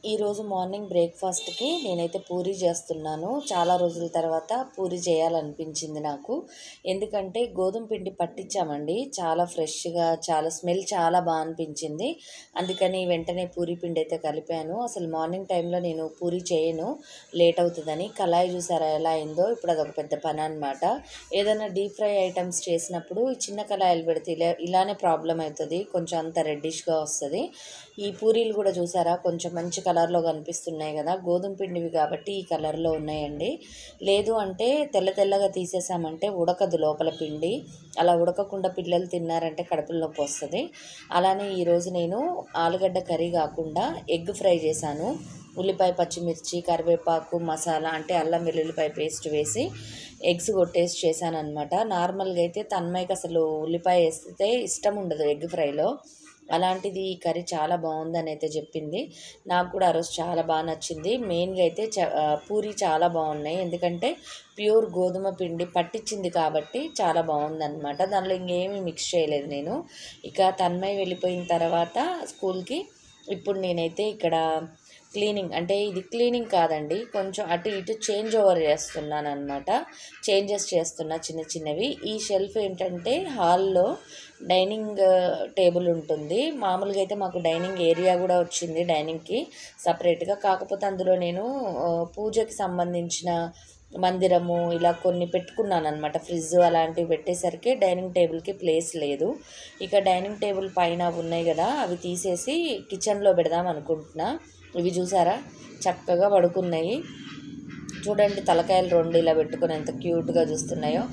ఈరోజు మార్నింగ్ బ్రేక్ఫాస్ట్కి నేనైతే పూరీ చేస్తున్నాను. చాలా రోజుల తర్వాత పూరీ చేయాలనిపించింది నాకు. ఎందుకంటే గోధుమ పిండి పట్టించామండి. చాలా ఫ్రెష్‌గా, చాలా స్మెల్ చాలా అనిపించింది. అందుకని వెంటనే పూరీ పిండి అయితే కలిపాను. అసలు మార్నింగ్ టైంలో నేను పూరీ చేయను, లేట్ అవుతుందని. కళాయి చూసారా ఎలా అయిందో? ఇప్పుడు అదొక పెద్ద పని అనమాట. ఏదైనా డీప్ ఫ్రై ఐటమ్స్ చేసినప్పుడు ఈ చిన్న కళాయిలు పెడితే ఇలానే ప్రాబ్లం అవుతుంది. కొంచెం అంత రెడ్డిష్‌గా వస్తుంది. ఈ పూరీలు కూడా చూసారా కొంచెం మంచి కలర్లో కనిపిస్తున్నాయి కదా, గోధుమ పిండివి కాబట్టి ఈ కలర్లో ఉన్నాయండి. లేదు అంటే తెల్ల తెల్లగా తీసేసామంటే ఉడకదు లోపల పిండి. అలా ఉడకకుండా పిల్లలు తిన్నారంటే కడుపులో నొప్పి వస్తుంది. అలానే ఈరోజు నేను ఆలుగడ్డ కర్రీ కాకుండా ఎగ్ ఫ్రై చేశాను. ఉల్లిపాయ, పచ్చిమిర్చి, కరివేపాకు, మసాలా అంటే అల్లం వెల్లుల్లిపాయ పేస్ట్ వేసి ఎగ్స్ కొట్టేసి చేశానమాట. నార్మల్గా అయితే తన్మయ్యకి అసలు ఉల్లిపాయ వేస్తే ఇష్టం ఉండదు ఎగ్ ఫ్రైలో. అలాంటిది ఈ కర్రీ చాలా బాగుందని అయితే చెప్పింది. నాకు కూడా ఆ రోజు చాలా బాగా నచ్చింది. మెయిన్గా అయితే పూరీ చాలా బాగున్నాయి. ఎందుకంటే ప్యూర్ గోధుమ పిండి పట్టించింది కాబట్టి చాలా బాగుందన్నమాట. దానిలో ఇంకేమీ మిక్స్ చేయలేదు నేను. ఇక తన్మయ్ వెళ్ళిపోయిన తర్వాత స్కూల్కి ఇప్పుడు నేనైతే ఇక్కడ క్లీనింగ్, అంటే ఇది క్లీనింగ్ కాదండి, కొంచెం అటు ఇటు చేంజ్ ఓవర్ చేస్తున్నాను అనమాట. చేంజెస్ చేస్తున్నా చిన్న చిన్నవి. ఈ షెల్ఫ్ ఏంటంటే హాల్లో డైనింగ్ టేబుల్ ఉంటుంది. మామూలుగా అయితే మాకు డైనింగ్ ఏరియా కూడా వచ్చింది డైనింగ్కి సపరేట్గా. కాకపోతే అందులో నేను పూజకి సంబంధించిన మందిరము ఇలా కొన్ని పెట్టుకున్నాను అనమాట. ఫ్రిడ్జ్ అలాంటివి పెట్టేసరికి డైనింగ్ టేబుల్కి ప్లేస్ లేదు. ఇక డైనింగ్ టేబుల్ పైన ఉన్నాయి కదా, అవి తీసేసి కిచెన్లో పెడదాం అనుకుంటున్నా. ఇవి చూసారా చక్కగా పడుకున్నాయి. చూడండి తలకాయలు రెండు ఇలా పెట్టుకొని ఎంత క్యూట్గా చూస్తున్నాయో.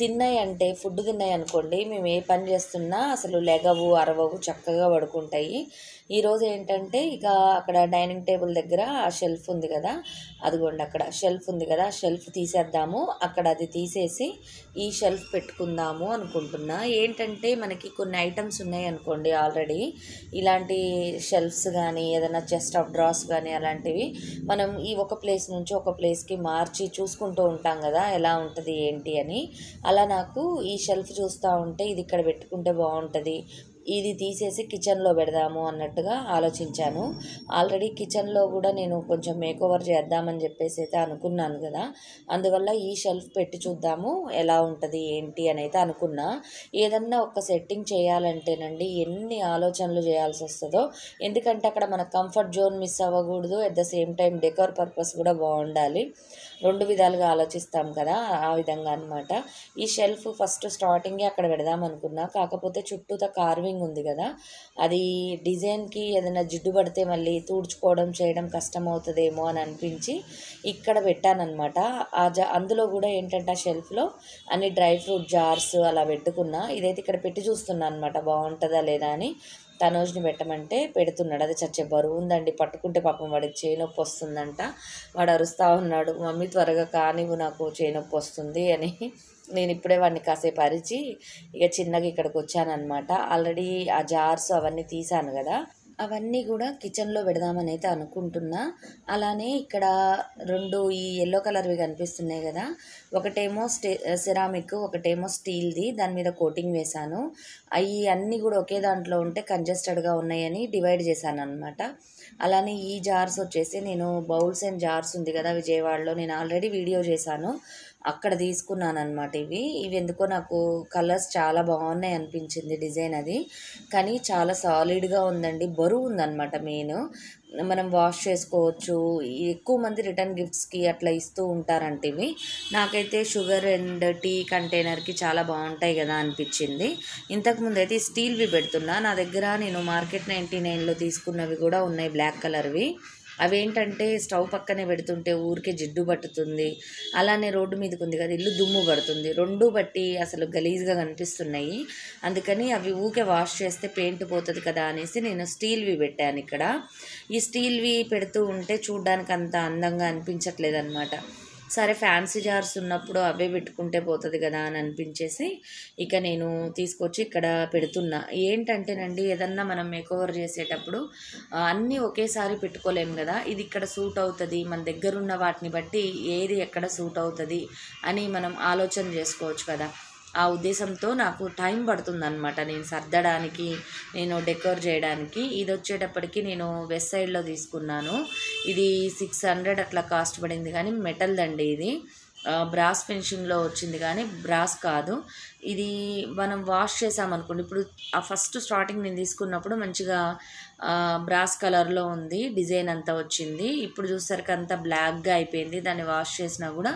తిన్నాయి అంటే ఫుడ్ తిన్నాయి అనుకోండి, మేము ఏ పని చేస్తున్నా అసలు లెగవు, అరవవు, చక్కగా పడుకుంటాయి. ఈరోజు ఏంటంటే ఇక అక్కడ డైనింగ్ టేబుల్ దగ్గర ఆ షెల్ఫ్ ఉంది కదా, అదిగోండి అక్కడ షెల్ఫ్ ఉంది కదా, షెల్ఫ్ తీసేద్దాము, అక్కడ అది తీసేసి ఈ షెల్ఫ్ పెట్టుకుందాము అనుకుంటున్నా. ఏంటంటే మనకి కొన్ని ఐటమ్స్ ఉన్నాయి అనుకోండి ఆల్రెడీ, ఇలాంటి షెల్ఫ్స్ కానీ ఏదైనా చెస్ట్ ఆఫ్ డ్రాస్ కానీ అలాంటివి మనం ఈ ఒక ప్లేస్ నుంచి ఒక ప్లేస్కి మార్చి చూసుకుంటూ ఉంటాం కదా ఎలా ఉంటుంది ఏంటి అని. అలా నాకు ఈ షెల్ఫ్ చూస్తూ ఉంటే ఇది ఇక్కడ పెట్టుకుంటే బాగుంటుంది, ఇది తీసేసి కిచెన్లో పెడదాము అన్నట్టుగా ఆలోచించాను. ఆల్రెడీ కిచెన్లో కూడా నేను కొంచెం మేకోవర్ చేద్దామని చెప్పేసి అయితే అనుకున్నాను కదా, అందువల్ల ఈ షెల్ఫ్ పెట్టి చూద్దాము ఎలా ఉంటుంది ఏంటి అని అయితే అనుకున్నా. ఏదన్నా ఒక సెట్టింగ్ చేయాలంటేనండి ఎన్ని ఆలోచనలు చేయాల్సి వస్తుందో. ఎందుకంటే అక్కడ మన కంఫర్ట్ జోన్ మిస్ అవ్వకూడదు, at the same time decor purpose కూడా బాగుండాలి. రెండు విధాలుగా ఆలోచిస్తాం కదా, ఆ విధంగా అనమాట. ఈ షెల్ఫ్ ఫస్ట్ స్టార్టింగే అక్కడ పెడదాం అనుకున్నా. కాకపోతే చుట్టూత కార్వింగ్ ఉంది కదా, అది డిజైన్కి ఏదైనా జిడ్డు పడితే మళ్ళీ తుడుచుకోవడం చేయడం కష్టం అవుతుందేమో అని అనిపించి ఇక్కడ పెట్టానమాట. అందులో కూడా ఏంటంటే ఆ షెల్ఫ్లో అన్ని డ్రై ఫ్రూట్ జార్స్ అలా పెట్టుకున్నా. ఇదైతే ఇక్కడ పెట్టి చూస్తున్నా అనమాట బాగుంటుందా లేదా అని. తనోజ్ని పెట్టమంటే పెడుతున్నాడు. అది చచ్చే బరువు ఉందండి, పట్టుకుంటే పాపం వాడికి చేయి నొప్పి వస్తుందంట. వాడు అరుస్తూ ఉన్నాడు, మమ్మీ త్వరగా కానివ్వు నాకు చేయి నొప్పి వస్తుంది అని. నేను ఇప్పుడే వాడిని కాసేపు అరిచి ఇక చిన్నగా ఇక్కడికి వచ్చానమాట. ఆల్రెడీ ఆ జార్స్ అవన్నీ తీసాను కదా, అవన్నీ కూడా కిచెన్లో పెడదామని అయితే అనుకుంటున్నా. అలానే ఇక్కడ రెండు ఈ ఎల్లో కలర్వి కనిపిస్తున్నాయి కదా, ఒకటేమో సిరామిక్, ఒకటేమో స్టీల్ది. దాని మీద కోటింగ్ వేశాను. అవి అన్నీ కూడా ఒకే దాంట్లో ఉంటే కంజెస్టెడ్గా ఉన్నాయని డివైడ్ చేశాను అనమాట. అలానే ఈ జార్స్ వచ్చేసి నేను బౌల్స్ అండ్ జార్స్ ఉంది కదా విజయవాడలో, నేను ఆల్రెడీ వీడియో చేశాను, అక్కడ తీసుకున్నాను అనమాట. ఇవి ఎందుకో నాకు కలర్స్ చాలా బాగున్నాయి అనిపించింది డిజైన్ అది. కానీ చాలా సాలిడ్గా ఉందండి, బరువు ఉందన్నమాట. మెయిన్ మనం వాష్ చేసుకోవచ్చు. ఎక్కువ మంది రిటర్న్ గిఫ్ట్స్కి అట్లా ఇస్తూ ఉంటారంట ఇవి. నాకైతే షుగర్ అండ్ టీ కంటైనర్కి చాలా బాగుంటాయి కదా అనిపించింది. ఇంతకుముందు అయితే స్టీల్వి పెడుతున్నా. నా దగ్గర నేను మార్కెట్ 99లో తీసుకున్నవి కూడా ఉన్నాయి బ్లాక్ కలర్వి. అవేంటంటే స్టవ్ పక్కనే పెడుతుంటే ఊరికే జిడ్డు పట్టుతుంది. అలానే రోడ్డు మీదకి ఉంది కదా ఇల్లు, దుమ్ము పడుతుంది. రెండు బట్టి అసలు గలీజ్గా కనిపిస్తున్నాయి. అందుకని అవి ఊకే వాష్ చేస్తే పెయింట్ పోతుంది కదా అనేసి నేను స్టీల్వి పెట్టాను ఇక్కడ. ఈ స్టీల్వి పెడుతూ ఉంటే చూడ్డానికి అంత అందంగా అనిపించట్లేదు అనమాట. సరే ఫ్యాన్సీ జార్స్ ఉన్నప్పుడు అవే పెట్టుకుంటే పోతుంది కదా అని అనిపించేసి ఇక నేను తీసుకొచ్చి ఇక్కడ పెడుతున్నా. ఏంటంటేనండి ఏదన్నా మనం మేకోవర్ చేసేటప్పుడు అన్నీ ఒకేసారి పెట్టుకోలేము కదా, ఇది ఇక్కడ సూట్ అవుతుంది, మన దగ్గరున్న వాటిని బట్టి ఏది ఎక్కడ సూట్ అవుతుంది అని మనం ఆలోచన చేసుకోవచ్చు కదా. ఆ ఉద్దేశంతో నాకు టైం పడుతుందన్నమాట నేను సర్దడానికి, నేను డెకోర్ చేయడానికి. ఇది వచ్చేటప్పటికి నేను వెస్ట్ సైడ్లో తీసుకున్నాను. ఇది 600 అట్లా కాస్ట్ పడింది, కానీ మెటల్దండి ఇది. బ్రాస్ ఫినిషింగ్లో వచ్చింది కానీ బ్రాస్ కాదు. ఇది మనం వాష్ చేసామనుకోండి, ఇప్పుడు ఆ ఫస్ట్ స్టార్టింగ్ నేను తీసుకున్నప్పుడు మంచిగా బ్రాస్ కలర్లో ఉంది, డిజైన్ అంతా వచ్చింది. ఇప్పుడు చూసేసరికి అంతా బ్లాక్గా అయిపోయింది. దాన్ని వాష్ చేసినా కూడా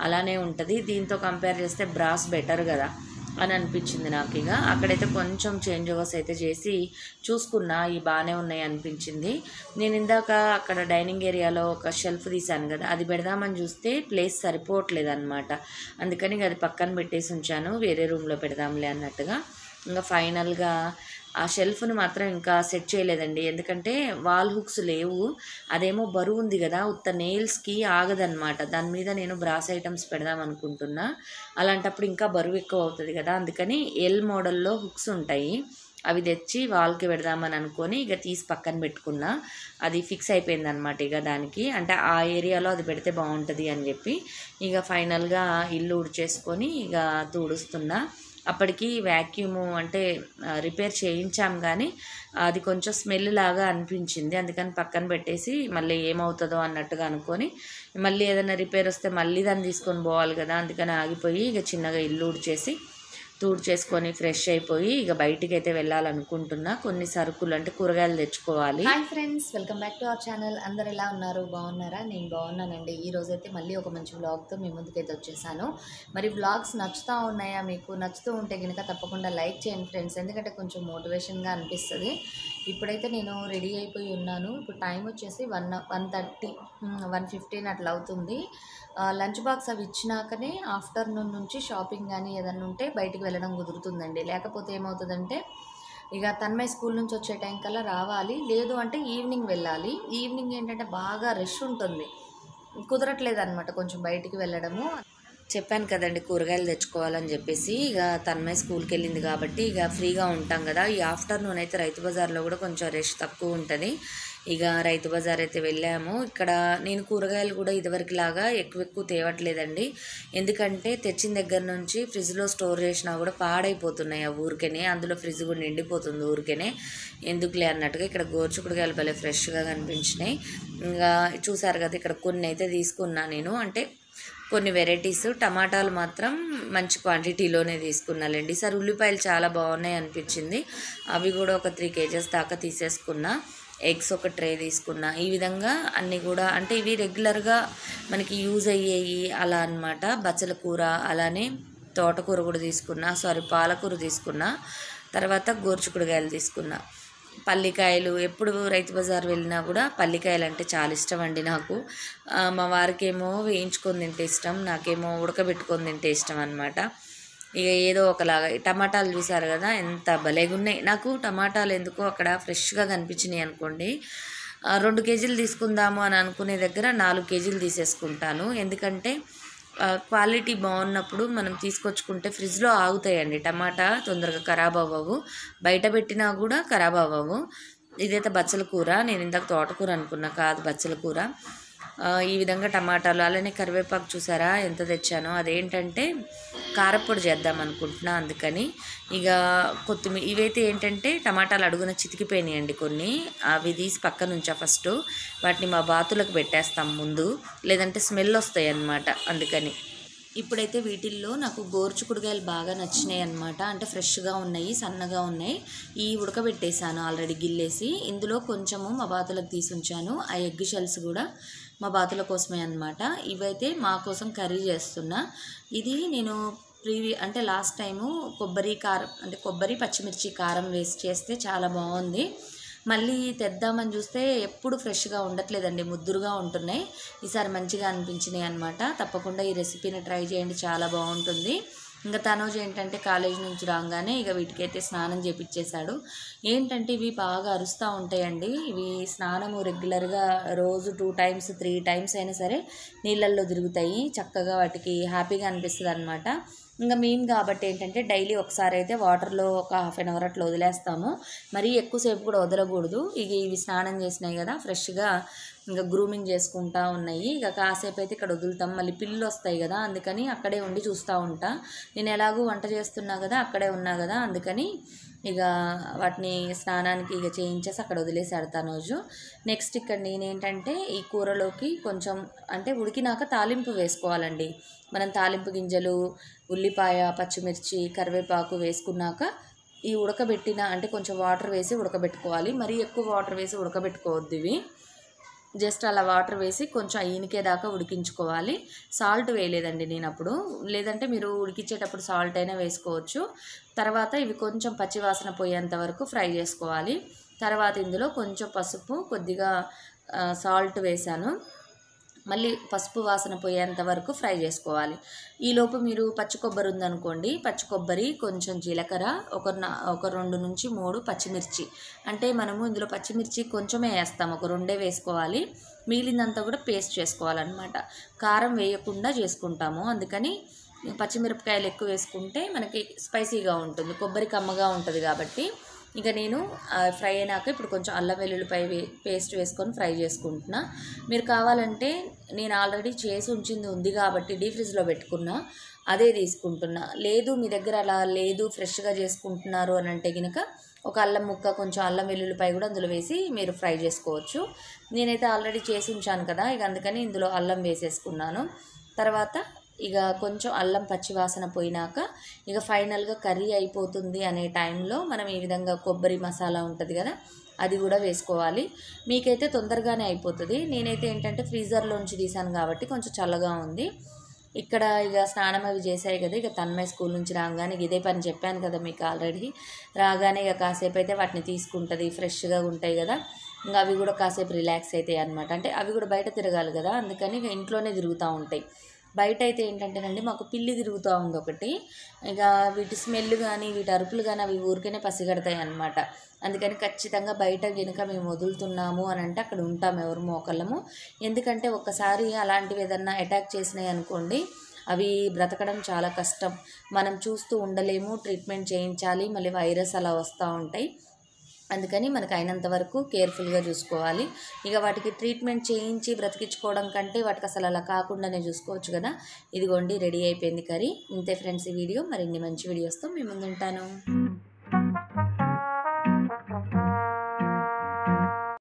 అలానే ఉంటుంది. దీంతో కంపేర్ చేస్తే బ్రాస్ బెటర్ కదా అని అనిపించింది నాకు. ఇక అక్కడైతే కొంచెం చేంజ్ ఓవర్స్ అయితే చేసి చూసుకున్నా, ఇవి బాగానే ఉన్నాయి అనిపించింది. నేను ఇందాక అక్కడ డైనింగ్ ఏరియాలో ఒక షెల్ఫ్ తీశాను కదా, అది పెడదామని చూస్తే ప్లేస్ సరిపోవట్లేదు అనమాట. అందుకని అది పక్కన పెట్టేసి ఉంచాను, వేరే రూమ్లో పెడదాంలే అన్నట్టుగా. ఇంకా ఫైనల్గా ఆ షెల్ఫ్ని మాత్రం ఇంకా సెట్ చేయలేదండి, ఎందుకంటే వాల్ హుక్స్ లేవు. అదేమో బరువు ఉంది కదా, ఉత్త నెయిల్స్కి ఆగదనమాట. దాని మీద నేను బ్రాస్ ఐటమ్స్ పెడదాం అనుకుంటున్నా. అలాంటప్పుడు ఇంకా బరువు ఎక్కువ అవుతుంది కదా, అందుకని ఎల్ మోడల్లో హుక్స్ ఉంటాయి, అవి తెచ్చి వాల్కి పెడదామని అనుకొని ఇక తీసి పక్కన పెట్టుకున్నా. అది ఫిక్స్ అయిపోయింది అనమాట. ఇక దానికి అంటే ఆ ఏరియాలో అది పెడితే బాగుంటుంది అని చెప్పి ఇక ఫైనల్గా ఇల్లు ఉడిచేసుకొని ఇక తుడుస్తున్నా. అప్పటికి వ్యాక్యూము అంటే రిపేర్ చేయించాం, కానీ అది కొంచెం స్మెల్ లాగా అనిపించింది. అందుకని పక్కన పెట్టేసి మళ్ళీ ఏమవుతుందో అన్నట్టుగా అనుకొని, మళ్ళీ ఏదైనా రిపేర్ వస్తే మళ్ళీ దాన్ని తీసుకొని పోవాలి కదా, అందుకని ఆగిపోయి ఇక చిన్నగా ఇల్లు ఊడ్చేసి చేసుకొని ఫ్రెష్ అయిపోయి ఇక బయటికి అయితే వెళ్ళాలనుకుంటున్నా. కొన్ని సరుకులు అంటే కూరగాయలు తెచ్చుకోవాలి. Hi friends, welcome back to our channel. అందరు ఎలా ఉన్నారు? బాగున్నారా? నేను బాగున్నానండి. ఈరోజైతే మళ్ళీ ఒక మంచి వ్లాగ్తో మీ ముందుకైతే వచ్చేసాను. మరి వ్లాగ్స్ నచ్చుతూ ఉన్నాయా? మీకు నచ్చుతూ ఉంటే కనుక తప్పకుండా లైక్ చేయండి ఫ్రెండ్స్, ఎందుకంటే కొంచెం మోటివేషన్గా అనిపిస్తుంది. ఇప్పుడైతే నేను రెడీ అయిపోయి ఉన్నాను. ఇప్పుడు టైం వచ్చేసి 1:30 1:15 అట్లా అవుతుంది. లంచ్ బాక్స్ అవి ఇచ్చినాకనే ఆఫ్టర్నూన్ నుంచి షాపింగ్ కానీ ఏదన్నా ఉంటే బయటికి వెళ్ళడం కుదురుతుందండి. లేకపోతే ఏమవుతుందంటే ఇక తన్మయ్ స్కూల్ నుంచి వచ్చే టైం కల్లా రావాలి, లేదు అంటే ఈవినింగ్ వెళ్ళాలి. ఈవినింగ్ ఏంటంటే బాగా రష్ ఉంటుంది, కుదరట్లేదు అనమాట కొంచెం బయటికి వెళ్ళడము. చెప్పాను కదండి కూరగాయలు తెచ్చుకోవాలని చెప్పేసి. ఇక తన్మయ్ స్కూల్కి వెళ్ళింది కాబట్టి ఇక ఫ్రీగా ఉంటాం కదా. ఈ ఆఫ్టర్నూన్ అయితే రైతు బజార్లో కూడా కొంచెం రష్ తక్కువ ఉంటుంది. ఇక రైతు బజార్ అయితే వెళ్ళాము. ఇక్కడ నేను కూరగాయలు కూడా ఇదివరకులాగా ఎక్కువ తేవట్లేదండి, ఎందుకంటే తెచ్చిన దగ్గర నుంచి ఫ్రిడ్జ్లో స్టోర్ చేసినా కూడా పాడైపోతున్నాయి ఆ ఊరికేనే. అందులో ఫ్రిడ్జ్ కూడా నిండిపోతుంది ఊరికేనే, ఎందుకులే అన్నట్టుగా. ఇక్కడ గోరుచిక్కుడుకాయలు భలే ఫ్రెష్గా కనిపించినాయి. ఇంకా చూసారు కదా, ఇక్కడ కొన్ని అయితే తీసుకున్నా నేను, అంటే కొన్ని వెరైటీస్. టమాటాలు మాత్రం మంచి క్వాంటిటీలోనే తీసుకున్నానండి. ఈసారి ఉల్లిపాయలు చాలా బాగున్నాయి అనిపించింది, అవి కూడా ఒక 3 kgs దాకా తీసేసుకున్నా. ఎగ్స్ ఒక ట్రే తీసుకున్నా. ఈ విధంగా అన్నీ కూడా అంటే ఇవి రెగ్యులర్గా మనకి యూజ్ అయ్యేవి అలా అన్నమాట. బచ్చల కూర, అలానే తోటకూర కూడా తీసుకున్నా, పాలకూర తీసుకున్నా. తర్వాత గోరుచిక్కుడుకాయలు తీసుకున్నా. పల్లికాయలు, ఎప్పుడు రైతు బజార్ వెళ్ళినా కూడా పల్లికాయలు అంటే చాలా ఇష్టం అండి నాకు. మా వారికేమో వేయించుకొని తింటే ఇష్టం, నాకేమో ఉడకబెట్టుకొని తింటే ఇష్టం అనమాట. ఇక ఏదో ఒకలాగా. టమాటాలు చూసారు కదా ఎంత భలేగా ఉన్నాయి. నాకు టమాటాలు ఎందుకో అక్కడ ఫ్రెష్గా కనిపించినాయి అనుకోండి, 2 kgs తీసుకుందాము అని అనుకునే దగ్గర 4 kgs తీసేసుకుంటాను. ఎందుకంటే క్వాలిటీ బాగున్నప్పుడు మనం తీసుకొచ్చుకుంటే ఫ్రిడ్జ్లో ఆగుతాయండి. టమాటా తొందరగా ఖరాబ్ అవ్వవు, బయట పెట్టినా కూడా ఖరాబ్ అవ్వవు. ఇదైతే బచ్చల కూర, నేను ఇందాక తోటకూర అనుకున్నా, కాదు బచ్చల కూర. ఈ విధంగా టమాటాలు, అలానే కరివేపాకు చూసారా ఎంత తెచ్చానో. అదేంటంటే కారప్పొడి చేద్దాం అనుకుంటున్నా, అందుకని. ఇక కొత్తిమీర, ఇవైతే ఏంటంటే టమాటాలు అడుగున చితికిపోయినాయండి కొన్ని, అవి తీసి పక్కన ఉంచా ఫస్ట్. వాటిని మా బాతులకు పెట్టేస్తాం ముందు, లేదంటే స్మెల్ వస్తాయి అన్నమాట, అందుకని. ఇప్పుడైతే వీటిల్లో నాకు గోరుచిక్కుడుకాయలు బాగా నచ్చినాయి అన్నమాట. అంటే ఫ్రెష్గా ఉన్నాయి, సన్నగా ఉన్నాయి. ఈ ఉడకబెట్టేసాను ఆల్రెడీ గిల్లేసి. ఇందులో కొంచెము మా బాతులకు తీసి ఉంచాను. ఆ ఎగ్ షెల్స్ కూడా మా బాతుల కోసమే అన్నమాట. ఇవైతే మా కోసం కర్రీ చేస్తున్నా. ఇది నేను అంటే లాస్ట్ టైము కొబ్బరి పచ్చిమిర్చి కారం వేసి చేస్తే చాలా బాగుంది. మళ్ళీ తెద్దామని చూస్తే ఎప్పుడు ఫ్రెష్గా ఉండట్లేదండి, ముద్దురుగా ఉంటున్నాయి. ఈసారి మంచిగా అనిపించినాయి అనమాట. తప్పకుండా ఈ రెసిపీని ట్రై చేయండి, చాలా బాగుంటుంది. ఇంకా తనోజ్ ఏంటంటే కాలేజ్ నుంచి రాగానే ఇక వీటికైతే స్నానం చేపించేశాడు. ఏంటంటే ఇవి బాగా అరుస్తూ ఉంటాయండి. ఇవి స్నానము రెగ్యులర్గా రోజు 2 times 3 times అయినా సరే నీళ్ళల్లో తిరుగుతాయి. చక్కగా వాటికి హ్యాపీగా అనిపిస్తుంది అనమాట. ఇంకా మేము కాబట్టి ఏంటంటే డైలీ ఒకసారి అయితే వాటర్లో ఒక హాఫ్ అన్ అవర్ అట్లా వదిలేస్తాము. మరీ ఎక్కువసేపు కూడా వదలకూడదు. ఇవి స్నానం చేసినాయి కదా ఫ్రెష్గా, ఇంకా గ్రూమింగ్ చేసుకుంటా ఉన్నాయి. ఇక కాసేపు అయితే ఇక్కడ వదులుతాం, మళ్ళీ పిల్లులు వస్తాయి కదా, అందుకని అక్కడే ఉండి చూస్తూ ఉంటా. నేను ఎలాగూ వంట చేస్తున్నా కదా, అక్కడే ఉన్నా కదా, అందుకని ఇక వాటిని స్నానానికి ఇక చేయించేసి అక్కడ వదిలేసి ఆడతాను రోజు. నెక్స్ట్ ఇక్కడ నేనేంటంటే ఈ కూరలోకి కొంచెం అంటే ఉడికినాక తాలింపు వేసుకోవాలండి. మనం తాలింపు గింజలు, ఉల్లిపాయ, పచ్చిమిర్చి, కరివేపాకు వేసుకున్నాక ఈ ఉడకబెట్టిన అంటే కొంచెం వాటర్ వేసి ఉడకబెట్టుకోవాలి. మరీ ఎక్కువ వాటర్ వేసి ఉడకబెట్టుకోవద్దు. ఇవి జస్ట్ అలా వాటర్ వేసి కొంచెం ఈనికే దాకా ఉడికించుకోవాలి. సాల్ట్ వేయలేదండి నేను అప్పుడు, లేదంటే మీరు ఉడికించేటప్పుడు సాల్ట్ అయినా వేసుకోవచ్చు. తర్వాత ఇవి కొంచెం పచ్చివాసన పోయేంత వరకు ఫ్రై చేసుకోవాలి. తర్వాత ఇందులో కొంచెం పసుపు, కొద్దిగా సాల్ట్ వేసాను. మళ్ళీ పసుపు వాసన పోయేంత వరకు ఫ్రై చేసుకోవాలి. ఈలోపు మీరు పచ్చి కొబ్బరి ఉందనుకోండి, పచ్చి కొబ్బరి, కొంచెం జీలకర్ర, ఒక 2 నుంచి 3 పచ్చిమిర్చి. అంటే మనము ఇందులో పచ్చిమిర్చి కొంచెమే వేస్తాము, ఒక 2 వేసుకోవాలి. మిగిలిందంతా కూడా పేస్ట్ చేసుకోవాలన్నమాట. కారం వేయకుండా చేసుకుంటాము, అందుకని పచ్చిమిరపకాయలు ఎక్కువ వేసుకుంటే మనకి స్పైసీగా ఉంటుంది, కొబ్బరి కమ్మగా ఉంటుంది కాబట్టి. ఇక నేను ఫ్రై అయినాక ఇప్పుడు కొంచెం అల్లం వెల్లుల్లిపాయ పేస్ట్ వేసుకొని ఫ్రై చేసుకుంటున్నా. మీరు కావాలంటే నేను ఆల్రెడీ చేసి ఉంచింది ఉంది కాబట్టి డీప్ ఫ్రిడ్జ్లో పెట్టుకున్నా, అదే తీసుకుంటున్నా. లేదు మీ దగ్గర అలా లేదు, ఫ్రెష్గా చేసుకుంటున్నారు అని అంటే కనుక ఒక అల్లం ముక్క, కొంచెం అల్లం వెల్లుల్లిపాయ కూడా అందులో వేసి మీరు ఫ్రై చేసుకోవచ్చు. నేనైతే ఆల్రెడీ చేసి ఉంచాను కదా, ఇక అందుకని ఇందులో అల్లం వేసేసుకున్నాను. తర్వాత ఇక కొంచెం అల్లం పచ్చివాసన పోయినాక ఇక ఫైనల్గా కర్రీ అయిపోతుంది అనే టైంలో మనం ఈ విధంగా కొబ్బరి మసాలా ఉంటుంది కదా, అది కూడా వేసుకోవాలి. మీకైతే తొందరగానే అయిపోతుంది. నేనైతే ఏంటంటే ఫ్రీజర్లోంచి తీసాను కాబట్టి కొంచెం చల్లగా ఉంది. ఇక్కడ ఇక స్నానం అవి చేశాయి కదా, ఇక తన్మయ్ స్కూల్ నుంచి రాగానే ఇదే పని చెప్పాను కదా మీకు ఆల్రెడీ. రాగానే ఇక కాసేపు అయితే వాటిని తీసుకుంటుంది, ఫ్రెష్గా ఉంటాయి కదా, ఇంకా అవి కూడా కాసేపు రిలాక్స్ అవుతాయి అన్నమాట. అంటే అవి కూడా బయట తిరగాలి కదా, అందుకని ఇక ఇంట్లోనే తిరుగుతూ ఉంటాయి. బయట అయితే ఏంటంటేనండి మాకు పిల్లి తిరుగుతూ ఉంది ఒకటి. ఇక వీటి స్మెల్ కానీ వీటి అరుపులు కానీ అవి ఊరికేనే పసిగడతాయి అన్నమాట. అందుకని ఖచ్చితంగా బయట కనుక మేము వదులుతున్నాము అని అంటే అక్కడ ఉంటాము ఎవరు ఒకళ్ళము. ఎందుకంటే ఒక్కసారి అలాంటివి ఏదన్నా అటాక్ చేసినాయి అనుకోండి, అవి బ్రతకడం చాలా కష్టం. మనం చూస్తూ ఉండలేము, ట్రీట్మెంట్ చేయించాలి, మళ్ళీ వైరస్ అలా వస్తూ ఉంటాయి. అందుకని మనకు అయినంత వరకు కేర్ఫుల్గా చూసుకోవాలి. ఇక వాటికి ట్రీట్మెంట్ చేయించి బ్రతికించుకోవడం కంటే వాటికి అసలు అలా కాకుండానే చూసుకోవచ్చు కదా. ఇదిగోండి రెడీ అయిపోయింది కర్రీ. ఇంతే ఫ్రెండ్స్ ఈ వీడియో. మరిన్ని మంచి వీడియోస్తో మీ ముందు ఉంటాను.